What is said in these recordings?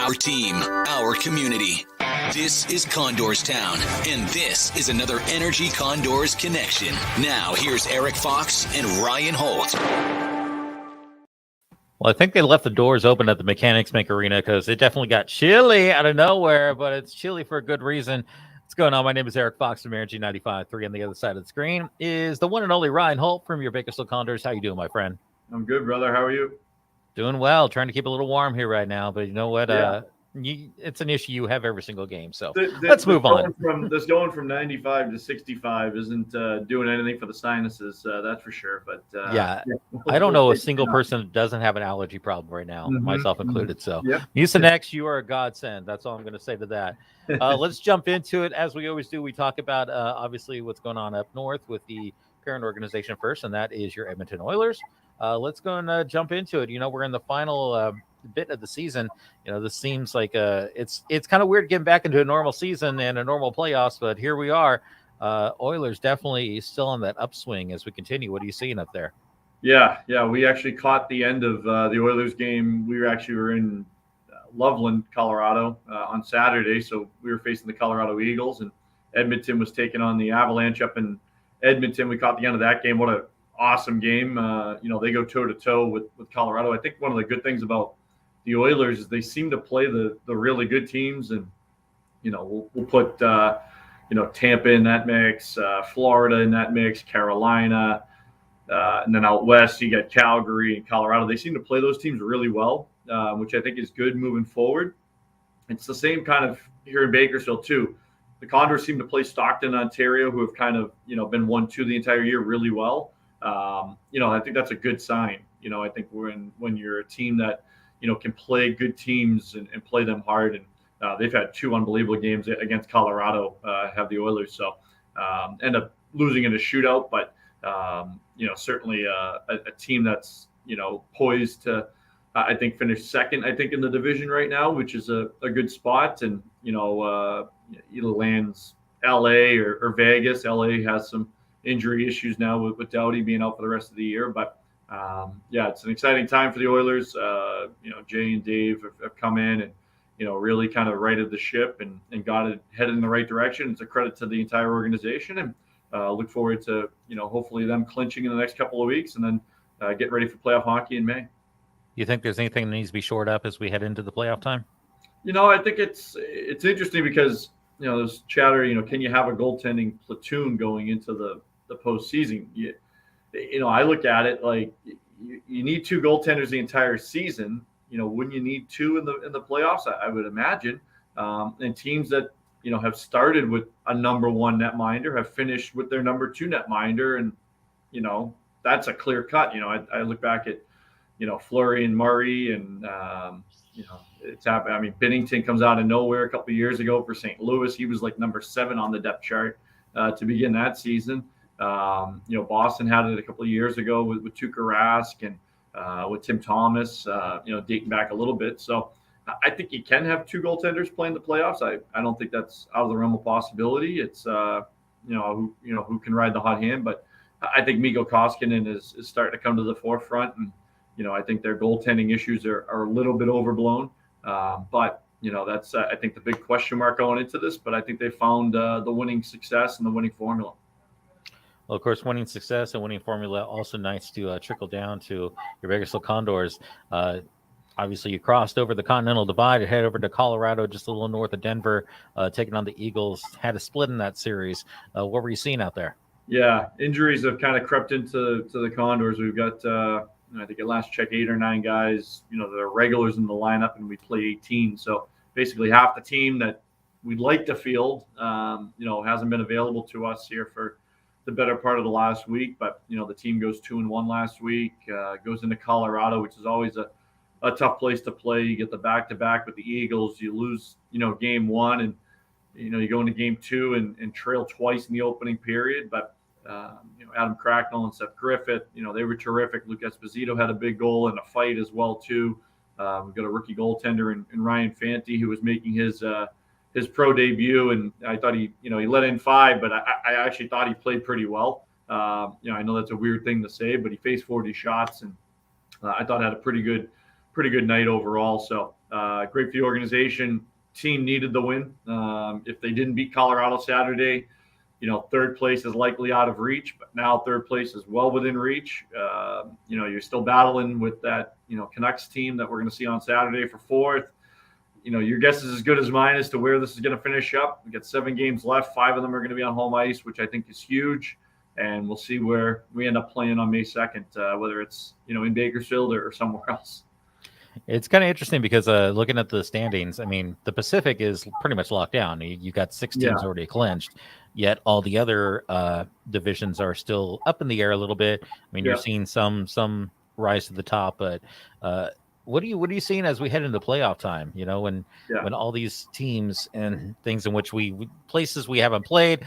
Our team, our community. This is Condors Town, and this is another Energy Condors connection. Now, here's Erik Fox and Ryan Holt. Well, I think they left the doors open at the Mechanics Bank Arena because it definitely got chilly out of nowhere, but it's chilly for a good reason. What's going on? My name is Erik Fox from Energy 95.3. On the other side of the screen is the one and only Ryan Holt from your Bakersfield Condors. How you doing, my friend? I'm good, brother. How are you? Doing well. Trying to keep it a little warm here right now, but you know what? Yeah. It's an issue you have every single game. So let's move on. This going from 95 to 65 isn't doing anything for the sinuses, that's for sure. But yeah, I don't know a single person that doesn't have an allergy problem right now, myself included. So Mucinex, you are a godsend. That's all I'm going to say to that. Let's jump into it. As we always do, we talk about obviously what's going on up north with the parent organization first, and that is your Edmonton Oilers. Let's go and jump into it. You know, we're in the final bit of the season. You know, this seems like it's kind of weird getting back into a normal season and a normal playoffs, but here we are. Oilers definitely still on that upswing as we continue. What are you seeing up there? Yeah. We actually caught the end of the Oilers game. We were in Loveland, Colorado on Saturday, so we were facing the Colorado Eagles, and Edmonton was taking on the Avalanche up in Edmonton. We caught the end of that game. What a awesome game. They go toe-to-toe with Colorado. I think one of the good things about the Oilers is they seem to play the really good teams, and we'll put Tampa in that mix, Florida in that mix, Carolina, and then out west you got Calgary and Colorado. They seem to play those teams really well, which I think is good moving forward. It's the same kind of here in Bakersfield too. The Condors seem to play Stockton, Ontario, who have kind of been 1-2 the entire year really well. I think that's a good sign. I think when you're a team that can play good teams and play them hard, and they've had two unbelievable games against Colorado, have the Oilers. So end up losing in a shootout, but certainly a team that's poised to I think finish second in the division right now, which is a good spot. And either lands LA or Vegas. LA has some injury issues now with Doughty being out for the rest of the year, but it's an exciting time for the Oilers. Jay and Dave have come in and really kind of righted the ship and got it headed in the right direction. It's a credit to the entire organization, and look forward to hopefully them clinching in the next couple of weeks, and then get ready for playoff hockey in May. You think there's anything that needs to be shored up as we head into the playoff time? I think it's interesting because there's chatter. Can you have a goaltending platoon going into the postseason? I look at it like you need two goaltenders the entire season. Wouldn't you need two in the playoffs? I would imagine. And teams that have started with a number one netminder have finished with their number two netminder, and that's a clear cut. I look back at Fleury and Murray, and it's happened. I mean, Binnington comes out of nowhere a couple of years ago for St. Louis. He was like number 7 on the depth chart to begin that season. Boston had it a couple of years ago with Tuukka Rask and with Tim Thomas, dating back a little bit. So I think you can have two goaltenders playing the playoffs. I don't think that's out of the realm of possibility. It's who can ride the hot hand, but I think Mikko Koskinen is starting to come to the forefront, and I think their goaltending issues are a little bit overblown. But that's I think the big question mark going into this. But I think they found the winning success and the winning formula. Well, of course, winning success and winning formula also nice to trickle down to your Bakersfield Condors. Obviously, you crossed over the Continental Divide and head over to Colorado, just a little north of Denver, taking on the Eagles. Had a split in that series. What were you seeing out there? Yeah, injuries have kind of crept into the Condors. We've got, I think at last check, 8 or 9 guys, that are regulars in the lineup, and we play 18. So basically half the team that we'd like to field, hasn't been available to us here for the better part of the last week. But, the team goes 2-1 last week, goes into Colorado, which is always a tough place to play. You get the back-to-back with the Eagles. You lose, game 1, and, you go into game 2 and trail twice in the opening period. But, Adam Cracknell and Seth Griffith, they were terrific. Luke Esposito had a big goal and a fight as well, too. We've got a rookie goaltender in Ryan Fanti, who was making his pro debut, and I thought he let in 5, but I actually thought he played pretty well. I know that's a weird thing to say, but he faced 40 shots, and I thought had a pretty good pretty good night overall. So great for the organization. Team needed the win. If they didn't beat Colorado Saturday, third place is likely out of reach, but now third place is well within reach. You're still battling with that, Canucks team that we're going to see on Saturday for fourth. Your guess is as good as mine as to where this is going to finish up. We got 7 games left. 5 of them are going to be on home ice, which I think is huge. And we'll see where we end up playing on May 2nd, whether it's, in Bakersfield or somewhere else. It's kind of interesting because looking at the standings, I mean, the Pacific is pretty much locked down. You got 6 teams already clinched, yet all the other divisions are still up in the air a little bit. I mean, you're seeing some rise to the top, but what are you seeing as we head into playoff time? When all these teams and things in which places we haven't played,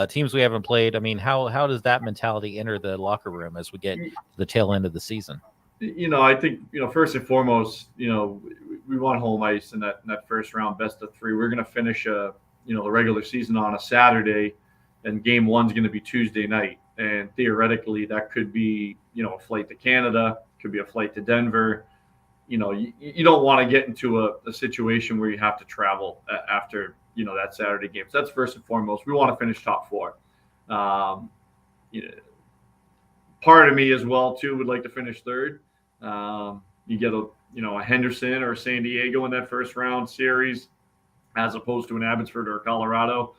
teams we haven't played. I mean, how does that mentality enter the locker room as we get to the tail end of the season? I think, first and foremost, we want home ice in that first round, best of 3. We're going to finish, the regular season on a Saturday, and game 1's going to be Tuesday night. And theoretically, that could be, a flight to Canada, could be a flight to Denver. You don't want to get into a situation where you have to travel after, that Saturday game. So that's first and foremost. We want to finish top 4. Part of me as well, too, would like to finish third. You get a Henderson or San Diego in that first round series, as opposed to an Abbotsford or Colorado.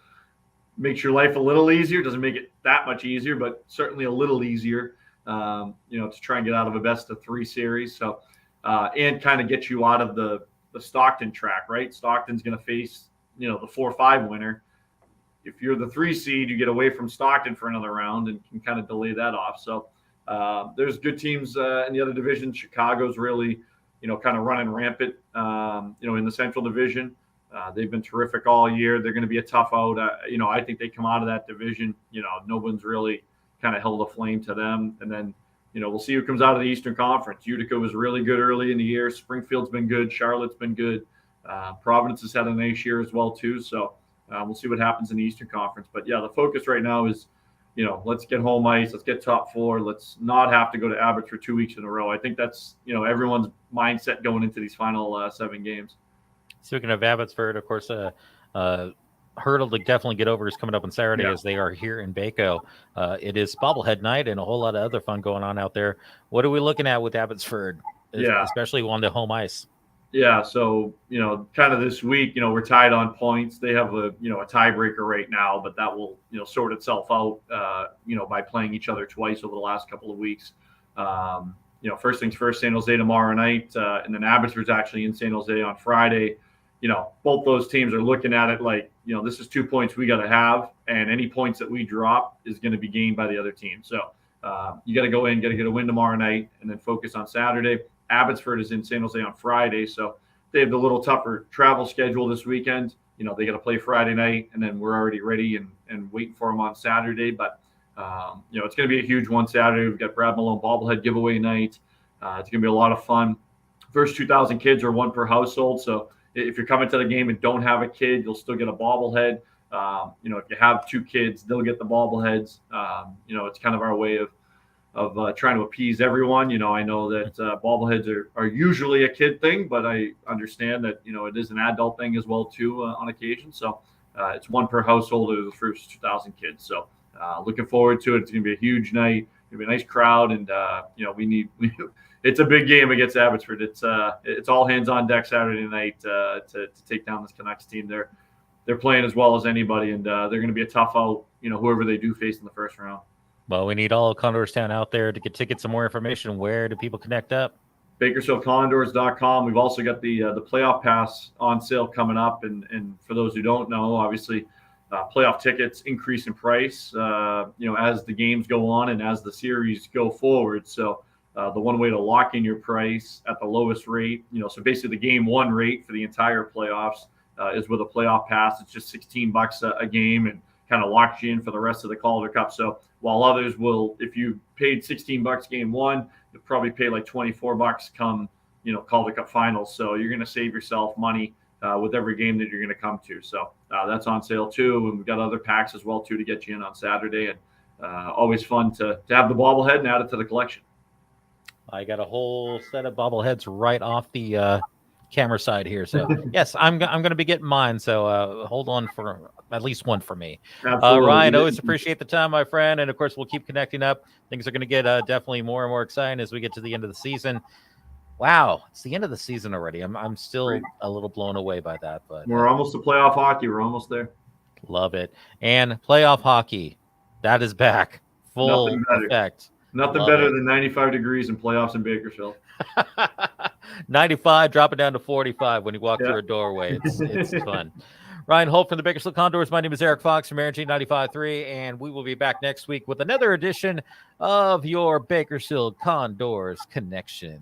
Makes your life a little easier. Doesn't make it that much easier, but certainly a little easier. To try and get out of a best of 3 series. So, and kind of get you out of the Stockton track, right? Stockton's going to face, the 4-5 winner. If you're the 3 seed, you get away from Stockton for another round and can kind of delay that off. So. There's good teams in the other divisions. Chicago's really, kind of running rampant, in the Central Division. They've been terrific all year. They're going to be a tough out. I think they come out of that division. No one's really kind of held a flame to them. And then, we'll see who comes out of the Eastern Conference. Utica was really good early in the year. Springfield's been good. Charlotte's been good. Providence has had a nice year as well, too. So we'll see what happens in the Eastern Conference. But, yeah, the focus right now is, let's get home ice. Let's get top 4. Let's not have to go to Abbott for 2 weeks in a row. I think that's, everyone's mindset going into these final 7 games. Speaking of Abbotsford, of course, hurdle to definitely get over is coming up on Saturday as they are here in Baco. It is bobblehead night and a whole lot of other fun going on out there. What are we looking at with Abbotsford, especially on the home ice? Yeah, so, kind of this week, we're tied on points. They have a tiebreaker right now, but that will, sort itself out, by playing each other twice over the last couple of weeks. First things first, San Jose tomorrow night, and then Abbotsford's actually in San Jose on Friday. Both those teams are looking at it like, this is 2 points we got to have, and any points that we drop is going to be gained by the other team. So you got to go in, got to get a win tomorrow night, and then focus on Saturday. Abbotsford is in San Jose on Friday, so they have the little tougher travel schedule this weekend. They got to play Friday night, and then we're already ready and waiting for them on Saturday. But, it's going to be a huge one Saturday. We've got Brad Malone bobblehead giveaway night. It's going to be a lot of fun. First 2,000 kids are 1 per household, so if you're coming to the game and don't have a kid, you'll still get a bobblehead. If you have 2 kids, they'll get the bobbleheads. It's kind of our way of trying to appease everyone. I know that bobbleheads are usually a kid thing, but I understand that, it is an adult thing as well, too, on occasion. So it's 1 per household of the first 2,000 kids. So looking forward to it. It's going to be a huge night. It's going to be a nice crowd. And, it's a big game against Abbotsford. It's all hands on deck Saturday night to take down this Canucks team. They're playing as well as anybody, and they're going to be a tough out, whoever they do face in the first round. Well, we need all of Condors Town out there to get tickets and more information. Where do people connect up? BakersfieldCondors.com. We've also got the playoff pass on sale coming up. And for those who don't know, obviously, playoff tickets increase in price, as the games go on and as the series go forward. So the one way to lock in your price at the lowest rate, so basically the game 1 rate for the entire playoffs is with a playoff pass. It's just $16 a game and kind of locks you in for the rest of the Calder Cup. So while others will, if you paid $16 game 1, you'll probably pay like $24 come, Calder Cup finals. So you're going to save yourself money with every game that you're going to come to. So that's on sale too. And we've got other packs as well too to get you in on Saturday. And always fun to have the bobblehead and add it to the collection. I got a whole set of bobbleheads right off the camera side here. So yes, I'm going to be getting mine. So hold on for at least one for me. Ryan, always appreciate the time, my friend. And of course, we'll keep connecting up. Things are going to get definitely more and more exciting as we get to the end of the season. Wow, it's the end of the season already. I'm still a little blown away by that. But we're almost to playoff hockey. We're almost there. Love it. And playoff hockey, that is back. Full effect. Nothing better than 95 degrees in playoffs in Bakersfield. 95, dropping down to 45 when you walk through a doorway. It's fun. Ryan Holt from the Bakersfield Condors. My name is Erik Fox from Energy 95.3, and we will be back next week with another edition of your Bakersfield Condors Connection.